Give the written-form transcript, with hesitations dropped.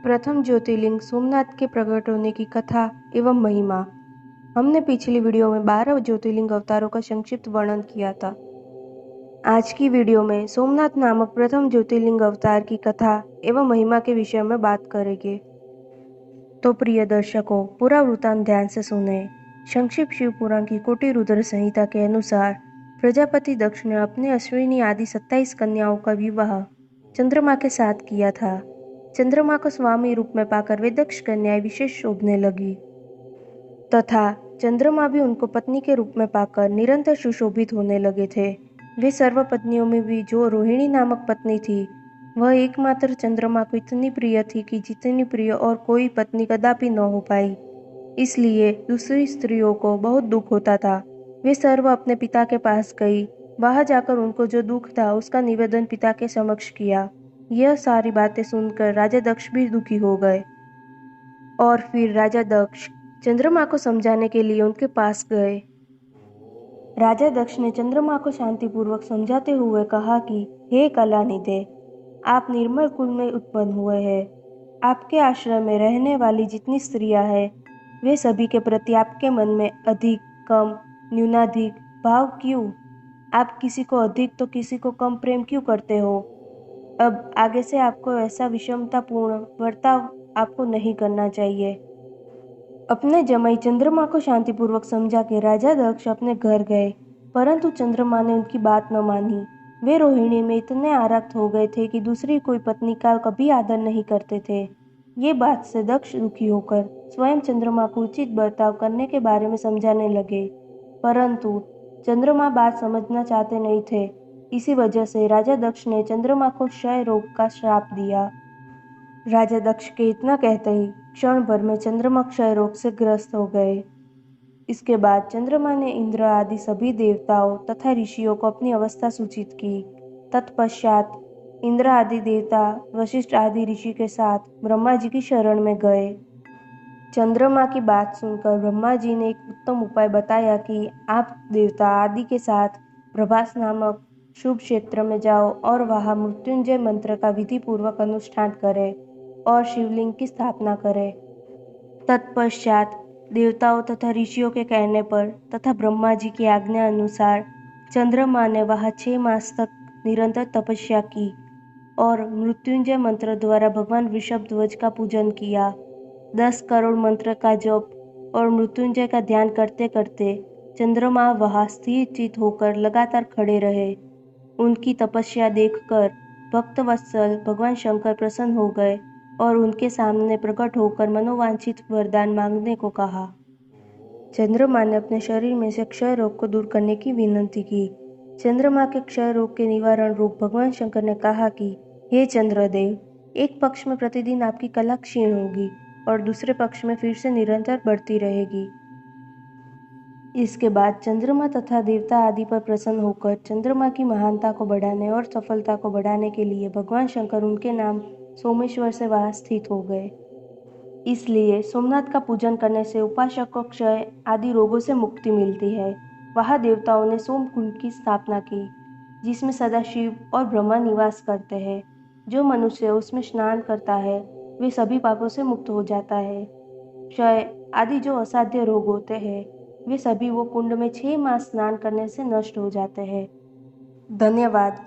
प्रथम ज्योतिर्लिंग सोमनाथ के प्रकट होने की कथा एवं महिमा। हमने पिछली वीडियो में 12 ज्योतिर्लिंग अवतारों का संक्षिप्त वर्णन किया था। आज की वीडियो में सोमनाथ नामक प्रथम ज्योतिर्लिंग अवतार की कथा एवं महिमा के विषय में बात करेंगे। तो प्रिय दर्शकों, पूरा वृत्तांत ध्यान से सुने। संक्षिप्त शिव पुराण की कोटि रुद्र संहिता के अनुसार प्रजापति दक्ष ने अपने अश्विनी आदि 27 कन्याओं का विवाह चंद्रमा के साथ किया था। चंद्रमा को स्वामी रूप में पाकर वे दक्ष कन्याएं विशेष शोभने लगी तथा चंद्रमा भी उनको पत्नी के रूप में पाकर निरंतर सुशोभित होने लगे थे। वे सर्व पत्नियों में भी जो रोहिणी नामक पत्नी थी, वह एकमात्र चंद्रमा को इतनी प्रिय थी कि जितनी प्रिय और कोई पत्नी कदापि न हो पाई। इसलिए दूसरी स्त्रियों को बहुत दुख होता था। वे सर्व अपने पिता के पास गई। वहां जाकर उनको जो दुख था उसका निवेदन पिता के समक्ष किया। यह सारी बातें सुनकर राजा दक्ष भी दुखी हो गए और फिर राजा दक्ष चंद्रमा को समझाने के लिए उनके पास गए। राजा दक्ष ने चंद्रमा को शांतिपूर्वक समझाते हुए कहा कि हे कलानिधे, आप निर्मल कुल में उत्पन्न हुए हैं। आपके आश्रम में रहने वाली जितनी स्त्रियां हैं, वे सभी के प्रति आपके मन में अधिक कम न्यूनाधिक भाव क्यों? आप किसी को अधिक तो किसी को कम प्रेम क्यों करते हो? अब आगे से आपको ऐसा विषमतापूर्ण बर्ताव आपको नहीं करना चाहिए। अपने जमाई चंद्रमा को शांतिपूर्वक समझा के राजा दक्ष अपने घर गए, परंतु चंद्रमा ने उनकी बात न मानी। वे रोहिणी में इतने आरक्त हो गए थे कि दूसरी कोई पत्नी का कभी आदर नहीं करते थे। ये बात से दक्ष दुखी होकर स्वयं चंद्रमा को उचित बर्ताव करने के बारे में समझाने लगे, परंतु चंद्रमा बात समझना चाहते नहीं थे। इसी वजह से राजा दक्ष ने चंद्रमा को क्षय रोग का श्राप दिया। राजा दक्ष के इतना कहते ही क्षण भर में चंद्रमा क्षय रोग से ग्रस्त हो गए। इसके बाद चंद्रमा ने इंद्र आदि सभी देवताओं तथा ऋषियों को अपनी अवस्था सूचित की। तत्पश्चात इंद्र आदि देवता वशिष्ठ आदि ऋषि के साथ ब्रह्मा जी की शरण में गए। चंद्रमा की बात सुनकर ब्रह्मा जी ने एक उत्तम उपाय बताया कि आप देवता आदि के साथ प्रभास नामक शुभ क्षेत्र में जाओ और वहां मृत्युंजय मंत्र का विधि पूर्वक अनुष्ठान करें और शिवलिंग की स्थापना करें। तत्पश्चात देवताओं तथा ऋषियों के कहने पर तथा ब्रह्मा जी की आज्ञा अनुसार चंद्रमा ने वहां 6 मास तक निरंतर तपस्या की और मृत्युंजय मंत्र द्वारा भगवान वृषभध्वज का पूजन किया। 10 करोड़ मंत्र का जप और मृत्युंजय का ध्यान करते करते चंद्रमा वहां स्थिर चित होकर लगातार खड़े रहे। उनकी तपस्या देखकर भक्तवत्सल भगवान शंकर प्रसन्न हो गए और उनके सामने प्रकट होकर मनोवांछित वरदान मांगने को कहा। चंद्रमा ने अपने शरीर में से क्षय रोग को दूर करने की विनती की। चंद्रमा के क्षय रोग के निवारण रूप भगवान शंकर ने कहा कि हे चंद्रदेव, एक पक्ष में प्रतिदिन आपकी कला क्षीण होगी और दूसरे पक्ष में फिर से निरंतर बढ़ती रहेगी। इसके बाद चंद्रमा तथा देवता आदि पर प्रसन्न होकर चंद्रमा की महानता को बढ़ाने और सफलता को बढ़ाने के लिए भगवान शंकर उनके नाम सोमेश्वर से वहां स्थित हो गए। इसलिए सोमनाथ का पूजन करने से उपासक को क्षय आदि रोगों से मुक्ति मिलती है। वहां देवताओं ने सोमकुंड की स्थापना की, जिसमें सदाशिव और ब्रह्मा निवास करते हैं। जो मनुष्य उसमें स्नान करता है, वे सभी पापों से मुक्त हो जाता है। क्षय आदि जो असाध्य रोग होते हैं, वे सभी वो कुंड में 6 मास स्नान करने से नष्ट हो जाते हैं। धन्यवाद।